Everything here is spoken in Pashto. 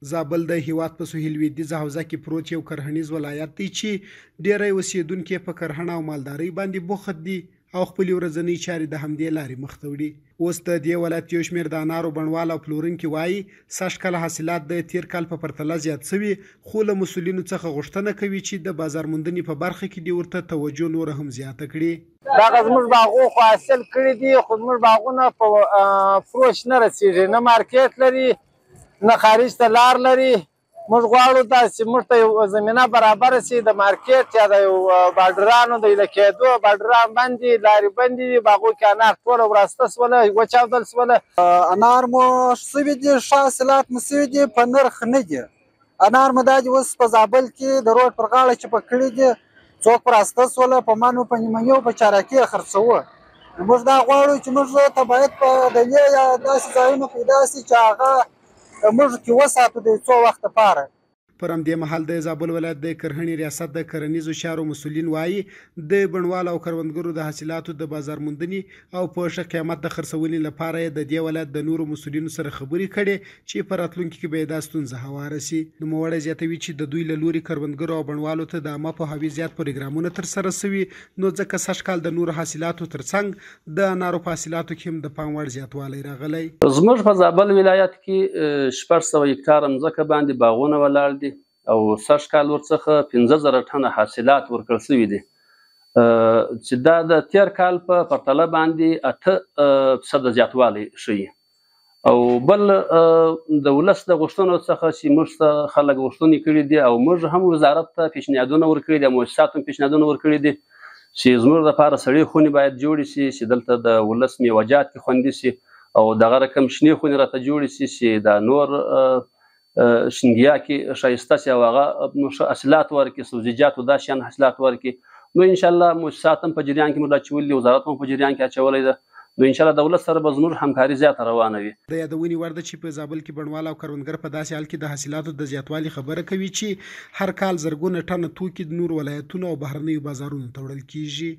زابل د هیواد په سهیل لویدیځه حوزه کې پروت یو کرهنیز ولایت دی چې ډیری اوسیدونکي په کرهڼه او مالدارۍ باندې بوخت دي او خپل ورځنی چارې د همدې لارې مخ ته وړي. اوس د دې ولایت یو شمېر د انارو بڼوال او پلورونکي وایي سږکال حاصلات د تیر کال په پرتله زیات شوي، خو له مسؤلینو څخه غوښتنه کوي چې د بازار موندنې په برخه کې دې ورته توجه نور هم زیاته کړي. دغه زموږ باغو خو حاصل کړي دي، خو زموږ باغونه په فروش نه رسیږي، نه مارکیټ لري نه خارج ته لار لري. موږ غواړو داسې موږ ته یو زمینه برابره شي د مارکیټ یا د یو بارډرانو د ایله کېدو. بارډران بندي، لارې بندې دي، باغو کې انار ټوله وراسته سوله، وچاودل سوله. انار مو شوي دي، ښه حاصلات مو شوي دي، په نرخ نه دي. انار مو دا دي اوس په زابل کې د روډ پر غاړه چې په کړي دي، څوک وراسته سوله، په منو په نیمنیو په چارکي یې خرڅوه. موږ دا غواړو چې موږ ته باید په دلې یا داسې ځایونه پیدا شي چې هغه موږ کې وساتو د څو وخت لپاره. پر همدې مهال د زابل ولایت د کرهڼې ریاست د کرنیزو چارو مسؤلین وایي د بڼوالو او کروندګرو د حاصلاتو د بازار موندنې او په ښه قیمت د خرڅونې لپاره یې د دې ولایت د نورو مسؤلینو سره خبرې کړې چې په راتلونکي کې به یې دا ستونزه هواره شي. نوموړی زیاتوي چې د دوی له لوري کروندګرو او بڼوالو ته د عامه پوهاوي زیات پروګرامونه ترسره شوي، نو ځکه سږکال د نورو حاصلاتو ترڅنګ د انارو په حاصلاتو کې هم د پام وړ زیاتوالی راغلی. زموږ په زابل ولایت کې 600 هکټاره مځکه باندې باغونه ولاړ دي او سږکال ورڅخه 15,000 ټنه حاصلات ورکړل شوي دي، چې دا د تیر کال په پرتله باندې 8% زیاتوالی ښیي. او بل د ولس د غوښتنو څخه چې موږ ته خلک غوښتنې کړي دي او موږ هم وزارت ته پیشنهادونه ورکړي دي، مؤسساتو هم پیشنهادونه ورکړي دي چې زموږ لپاره سړې خونې باید جوړې شي چې دلته د ولس میوه‌جات کې خوندي شي، او دغه رقم شنې خونې راته جوړې شي چې دا نور شنګیا کې ښایسته شي او هغه ښه حاصلات ورکړي، سبزیجات او دا شیان حاصلات ورکړي. نو انشاءالله مؤسسات هم په جریان کې موږ اچولي دي، وزارت هم په جریان کې اچولی ده. نو انشاءالله د ولس سره به زموږ همکاري زیاته روانه وي. د یادونې وړ ده چې په زابل کې بڼوال او کروندګر په داسې حال کې د حاصلاتو د زیاتوالي خبره کوي چې هر کال زرګونه ټنه توکي د نورو ولایتونو او بهرنیو بازارونو ته وړل کیږي.